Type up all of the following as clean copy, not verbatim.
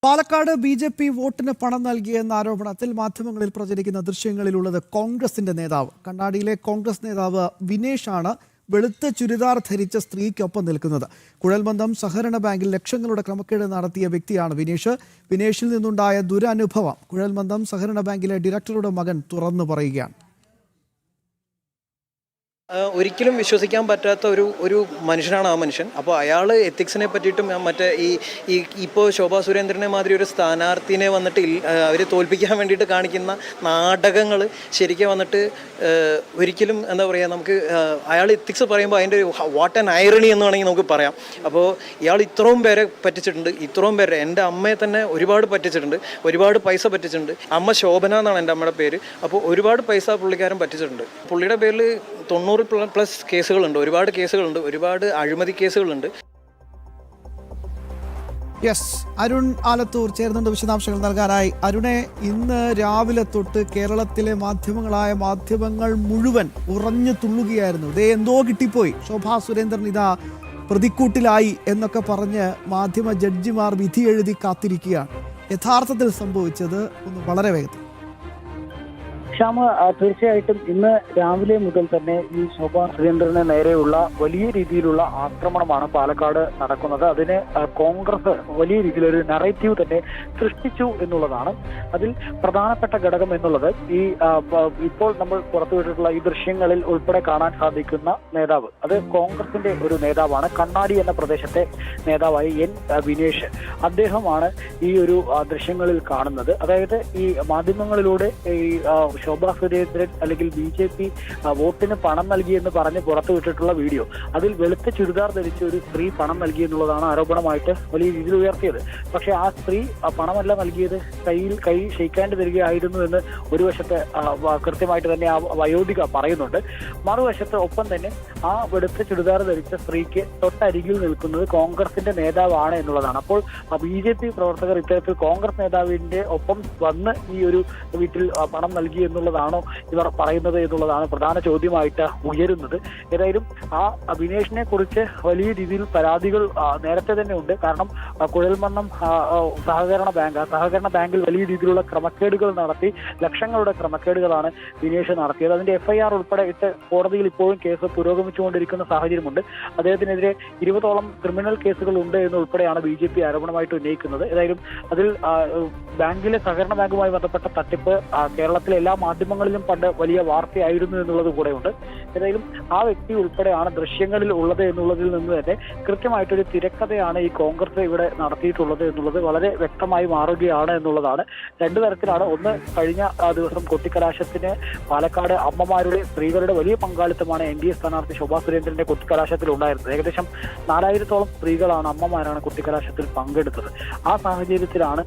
Palakkad BJP വോട്ടിന് പണം നൽകിയെന്ന ആരോപണത്തിൽ മാധ്യമങ്ങളിൽ പ്രചരിക്കുന്ന ദൃശ്യങ്ങളിലുള്ളത് കോൺഗ്രസിന്റെ നേതാവ്. കണ്ണാടിയിലെ കോൺഗ്രസ് നേതാവ് വിനേഷാണ് വെളുത്ത ചുരിദാർ ധരിച്ച സ്ത്രീക്കൊപ്പം നിൽക്കുന്നത്. കുഴൽമന്ദം സഹകരണ ബാങ്കിൽ ലക്ഷങ്ങളുടെ ക്രമക്കേട് നടത്തിയ വ്യക്തിയാണ് വിനേഷ്. വിനേഷിൽ നിന്നുണ്ടായ ദുരനുഭവം കുഴൽമന്ദം സഹകരണ ബാങ്കിലെ ഡയറക്ടറുടെ മകൻ തുറന്നു പറയുകയാണ്. ഒരിക്കലും വിശ്വസിക്കാൻ പറ്റാത്ത ഒരു മനുഷ്യനാണ് ആ മനുഷ്യൻ. അപ്പോൾ അയാൾ എത്തിക്സിനെ പറ്റിയിട്ടും മറ്റേ ഇപ്പോൾ ശോഭാ സുരേന്ദ്രനെ മാതിരി ഒരു സ്ഥാനാർത്ഥിനെ വന്നിട്ട് അവർ തോൽപ്പിക്കാൻ വേണ്ടിയിട്ട് കാണിക്കുന്ന നാടകങ്ങൾ ശരിക്കും വന്നിട്ട് ഒരിക്കലും എന്താ പറയുക, നമുക്ക് അയാൾ എത്തിക്സ് പറയുമ്പോൾ അതിൻ്റെ ഒരു വാട്ട് ആൻ ഐറണി എന്ന് വേണമെങ്കിൽ നമുക്ക് പറയാം. അപ്പോൾ ഇയാൾ ഇത്രയും പേരെ പറ്റിച്ചിട്ടുണ്ട്, ഇത്രയും പേരെ, എൻ്റെ അമ്മയെ തന്നെ ഒരുപാട് പറ്റിച്ചിട്ടുണ്ട്, ഒരുപാട് പൈസ പറ്റിച്ചിട്ടുണ്ട്. അമ്മ ശോഭന എന്നാണ് എൻ്റെ അമ്മയുടെ പേര്. അപ്പോൾ ഒരുപാട് പൈസ പുള്ളിക്കാരൻ പറ്റിച്ചിട്ടുണ്ട്. പുള്ളിയുടെ പേരിൽ 90+ കേസുകളുണ്ട്, ഒരുപാട് കേസുകളുണ്ട്, ഒരുപാട് അഴിമതി കേസുകളുണ്ട്. യെസ്, അരുൺ ആലത്തൂർ ചേർന്നുണ്ട് വിശദാംശങ്ങൾ നൽകാനായി. അരുണെ, ഇന്ന് രാവിലെ തൊട്ട് കേരളത്തിലെ മാധ്യമങ്ങൾ മുഴുവൻ ഉറഞ്ഞു തുള്ളുകയായിരുന്നു. ഇതേ എന്തോ കിട്ടിപ്പോയി, ശോഭാ സുരേന്ദ്രൻ ഇതാ പ്രതിക്കൂട്ടിലായി എന്നൊക്കെ പറഞ്ഞ് മാധ്യമ ജഡ്ജിമാർ വിധി എഴുതി കാത്തിരിക്കുകയാണ്. യഥാർത്ഥത്തിൽ സംഭവിച്ചത് ഒന്ന് വളരെ വേഗത്തിൽ. ശ്യാമ, തീർച്ചയായിട്ടും ഇന്ന് രാവിലെ മുതൽ തന്നെ ഈ ശോഭാ സുരേന്ദ്രന് നേരെയുള്ള വലിയ രീതിയിലുള്ള ആക്രമണമാണ് പാലക്കാട് നടക്കുന്നത്. അതിന് കോൺഗ്രസ് വലിയ രീതിയിലൊരു നറേറ്റീവ് തന്നെ സൃഷ്ടിച്ചു എന്നുള്ളതാണ് അതിൽ പ്രധാനപ്പെട്ട ഘടകം എന്നുള്ളത്. ഈ ഇപ്പോൾ നമ്മൾ പുറത്തുവിട്ടിട്ടുള്ള ഈ ദൃശ്യങ്ങളിൽ ഉൾപ്പെടെ കാണാൻ സാധിക്കുന്ന നേതാവ്, അത് കോൺഗ്രസിന്റെ ഒരു നേതാവാണ്. കണ്ണാടി എന്ന പ്രദേശത്തെ നേതാവായ എൻ വിനേഷ്, അദ്ദേഹമാണ് ഈ ഒരു ദൃശ്യങ്ങളിൽ കാണുന്നത്. അതായത് ഈ മാധ്യമങ്ങളിലൂടെ ഈ ശോഭാ സുരേന്ദ്രൻ അല്ലെങ്കിൽ ബി.ജെ.പി വോട്ടിന് പണം നൽകിയെന്ന് പറഞ്ഞ് പുറത്തുവിട്ടിട്ടുള്ള വീഡിയോ, അതിൽ വെളുത്ത ചുരിദാർ ധരിച്ച ഒരു സ്ത്രീ പണം നൽകി എന്നുള്ളതാണ് ആരോപണമായിട്ട് വലിയ രീതിയിൽ ഉയർത്തിയത്. പക്ഷേ ആ സ്ത്രീ പണമല്ല നൽകിയത്, കൈ ഷെയ്ക്കാൻഡ് തരികയായിരുന്നു എന്ന് ഒരു വശത്ത് കൃത്യമായിട്ട് തന്നെ ആ വയോധിക പറയുന്നുണ്ട്. മറുവശത്ത് ഒപ്പം തന്നെ ആ വെളുത്ത ചുരിദാർ ധരിച്ച സ്ത്രീക്ക് തൊട്ടരികിൽ നിൽക്കുന്നത് കോൺഗ്രസിന്റെ നേതാവാണ് എന്നുള്ളതാണ്. അപ്പോൾ ബി.ജെ.പി പ്രവർത്തകർ ഇത്തരത്തിൽ കോൺഗ്രസ് നേതാവിന്റെ ഒപ്പം വന്ന് ഈ ഒരു വീട്ടിൽ പണം നൽകി എന്നുള്ളതാണോ ഇവർ പറയുന്നത് എന്നുള്ളതാണ് പ്രധാന ചോദ്യമായിട്ട് ഉയരുന്നത്. ഏതായാലും ആ വിനേഷിനെ കുറിച്ച് വലിയ രീതിയിൽ പരാതികൾ നേരത്തെ തന്നെ ഉണ്ട്. കാരണം കുഴൽമന്ദം സഹകരണ ബാങ്കിൽ വലിയ രീതിയിലുള്ള ക്രമക്കേടുകൾ നടത്തി ലക്ഷങ്ങളുടെ ക്രമക്കേടുകളാണ് വിനേഷ് നടത്തിയത്. അതിന്റെ FIR ഉൾപ്പെടെ ഇട്ട് കോടതിയിൽ ഇപ്പോഴും കേസ് പുരോഗമിച്ചുകൊണ്ടിരിക്കുന്ന സാഹചര്യമുണ്ട്. അദ്ദേഹത്തിനെതിരെ 20ഓളം ക്രിമിനൽ കേസുകൾ ഉണ്ട് എന്നുൾപ്പെടെയാണ് ബി.ജെ.പി ആരോപണമായിട്ട് ഉന്നയിക്കുന്നത്. ഏതായാലും അതിൽ ബാങ്കിലെ സഹകരണ ബാങ്കുമായി ബന്ധപ്പെട്ട തട്ടിപ്പ് കേരളത്തിലെ എല്ലാ മാധ്യമങ്ങളിലും പണ്ട് വലിയ വാർത്തയായിരുന്നു എന്നുള്ളത് കൂടെയുണ്ട്. ഏതായാലും ആ വ്യക്തി ഉൾപ്പെടെയാണ് ദൃശ്യങ്ങളിൽ ഉള്ളത് എന്നുള്ളതിൽ നിന്ന് തന്നെ കൃത്യമായിട്ടൊരു തിരക്കഥയാണ് ഈ കോൺഗ്രസ് ഇവിടെ നടത്തിയിട്ടുള്ളത് എന്നുള്ളത് വളരെ വ്യക്തമായി മാറുകയാണ് എന്നുള്ളതാണ്. രണ്ടു തരത്തിലാണ്. ഒന്ന്, കഴിഞ്ഞ ദിവസം കൊട്ടിക്കലാശത്തിന് പാലക്കാട് അമ്മമാരുടെ, സ്ത്രീകളുടെ വലിയ പങ്കാളിത്തമാണ് NDA സ്ഥാനാർത്ഥി ശോഭാ സുരേന്ദ്രന്റെ കൊട്ടിക്കലാശത്തിൽ ഉണ്ടായിരുന്നത്. ഏകദേശം 4000ഓളം സ്ത്രീകളാണ്, അമ്മമാരാണ് കൊട്ടിക്കലാശത്തിൽ പങ്കെടുത്തത്. ആ സാഹചര്യത്തിലാണ്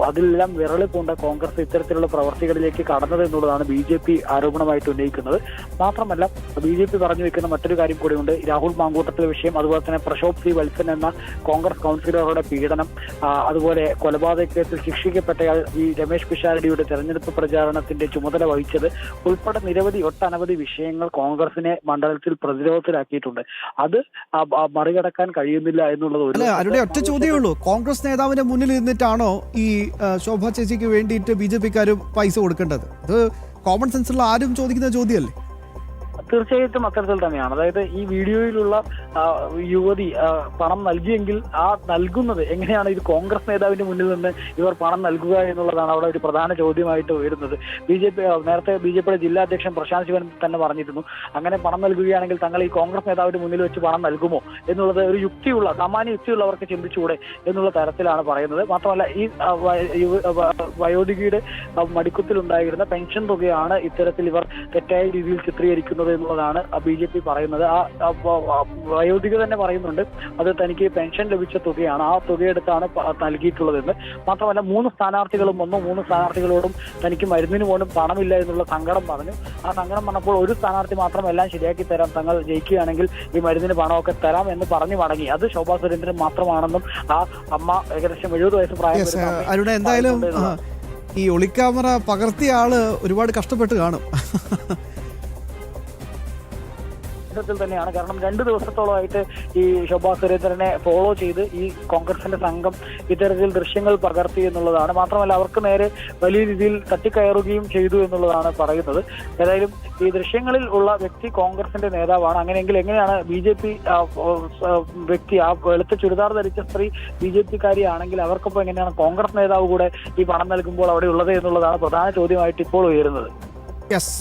അതിലെല്ലാം വിരളി പൂണ്ട കോൺഗ്രസ് ഇത്തരത്തിലുള്ള പ്രവർത്തികളിലേക്ക് കടന്നത് എന്നുള്ളതാണ് ബി.ജെ.പി ആരോപണമായിട്ട് ഉന്നയിക്കുന്നത്. മാത്രമല്ല ബി.ജെ.പി പറഞ്ഞു വെക്കുന്ന മറ്റൊരു കാര്യം കൂടിയുണ്ട്. രാഹുൽ മാങ്കൂട്ടത്തിലെ വിഷയം, അതുപോലെ തന്നെ പ്രശോഭ് സി വത്സൻ എന്ന കോൺഗ്രസ് കൗൺസിലറുടെ പീഡനം, അതുപോലെ കൊലപാതക കേസിൽ ശിക്ഷിക്കപ്പെട്ടയാൾ ഈ രമേശ് പിഷാരടിയുടെ തെരഞ്ഞെടുപ്പ് പ്രചാരണത്തിന്റെ ചുമതല വഹിച്ചത് ഉൾപ്പെടെ ഒട്ടനവധി വിഷയങ്ങൾ കോൺഗ്രസിനെ മണ്ഡലത്തിൽ പ്രതിരോധത്തിലാക്കിയിട്ടുണ്ട്. അത് മറികടക്കാൻ കഴിയുന്നില്ല എന്നുള്ളത് അവരുടെ ഒറ്റ ചോദ്യമേ ഉള്ളൂ. കോൺഗ്രസ് നേതാവിന്റെ മുന്നിൽ നിന്നിട്ടാണോ ഈ ശോഭാ ചേച്ചിക്ക് വേണ്ടിയിട്ട് ബി.ജെ.പിക്കാർ പൈസ കൊടുക്കേണ്ടത്? അത് കോമൺ സെൻസുള്ള ആരും ചോദിക്കുന്ന ചോദ്യമല്ലേ? തീർച്ചയായിട്ടും അത്തരത്തിൽ തന്നെയാണ്. അതായത് ഈ വീഡിയോയിലുള്ള യുവതി പണം നൽകിയെങ്കിൽ ആ നൽകുന്നത് എങ്ങനെയാണ്? ഇത് കോൺഗ്രസ് നേതാവിന്റെ മുന്നിൽ നിന്ന് ഇവർ പണം നൽകുക എന്നുള്ളതാണ് അവിടെ ഒരു പ്രധാന ചോദ്യമായിട്ട് വരുന്നത്. നേരത്തെ ബി.ജെ.പിയുടെ ജില്ലാ അധ്യക്ഷൻ പ്രശാന്ത് ശിവൻ തന്നെ പറഞ്ഞിരുന്നു, അങ്ങനെ പണം നൽകുകയാണെങ്കിൽ തങ്ങൾ ഈ കോൺഗ്രസ് നേതാവിന്റെ മുന്നിൽ വെച്ച് പണം നൽകുമോ എന്നുള്ളത് ഒരു സാമാന്യ യുക്തിയുള്ളവർക്ക് ചിന്തിച്ചുകൂടെ എന്നുള്ള തരത്തിലാണ് പറയുന്നത്. മാത്രമല്ല ഈ വയോധികയുടെ മടിക്കുത്തിലുണ്ടായിരുന്ന പെൻഷൻ തുകയാണ് ഇത്തരത്തിൽ ഇവർ തെറ്റായ രീതിയിൽ ചിത്രീകരിക്കുന്നത് എന്നുള്ളതാണ് ബി.ജെ.പി പറയുന്നത്. ആ വയോധിക തന്നെ പറയുന്നുണ്ട് അത് തനിക്ക് പെൻഷൻ ലഭിച്ച തുകയാണ്, ആ തുകയെടുത്താണ് നൽകിയിട്ടുള്ളതെന്ന്. മാത്രമല്ല 3 സ്ഥാനാർത്ഥികളും വന്നു, 3 സ്ഥാനാർത്ഥികളോടും തനിക്ക് മരുന്നിന് പോലും പണമില്ല എന്നുള്ള സങ്കടം പറഞ്ഞു. ആ സങ്കടം പറഞ്ഞപ്പോൾ ഒരു സ്ഥാനാർത്ഥി മാത്രം എല്ലാം ശരിയാക്കി തരാം, തങ്ങൾ ജയിക്കുകയാണെങ്കിൽ ഈ മരുന്നിന് പണമൊക്കെ തരാം എന്ന് പറഞ്ഞു മടങ്ങി. അത് ശോഭാ സുരേന്ദ്രൻ മാത്രമാണെന്നും ആ അമ്മ ഏകദേശം 70 വയസ്സ് പ്രായം. എന്തായാലും ഈ ഒളിക്യാമറ പകർത്തിയ ആള് ഒരുപാട് കഷ്ടപ്പെട്ട് കാണും. പരിസരത്തിൽ തന്നെയാണ്. കാരണം 2 ദിവസത്തോളമായിട്ട് ഈ ശോഭാ സുരേന്ദ്രനെ ഫോളോ ചെയ്ത് ഈ കോൺഗ്രസിന്റെ സംഘം ഇത്തരത്തിൽ ദൃശ്യങ്ങൾ പകർത്തി എന്നുള്ളതാണ്. മാത്രമല്ല അവർക്ക് നേരെ വലിയ രീതിയിൽ തട്ടിക്കയറുകയും ചെയ്തു എന്നുള്ളതാണ് പറയുന്നത്. ഏതായാലും ഈ ദൃശ്യങ്ങളിൽ ഉള്ള വ്യക്തി കോൺഗ്രസിന്റെ നേതാവാണ്. അങ്ങനെയെങ്കിൽ എങ്ങനെയാണ് BJP വ്യക്തി, ആ വെളുത്ത ചുരിദാർ ധരിച്ച സ്ത്രീ BJP കാരിയാണെങ്കിൽ അവർക്കൊപ്പം എങ്ങനെയാണ് കോൺഗ്രസ് നേതാവ് കൂടെ ഈ പണം നൽകുമ്പോൾ അവിടെ ഉള്ളത് എന്നുള്ളതാണ് പ്രധാന ചോദ്യമായിട്ട് ഇപ്പോൾ ഉയരുന്നത്. യെസ്.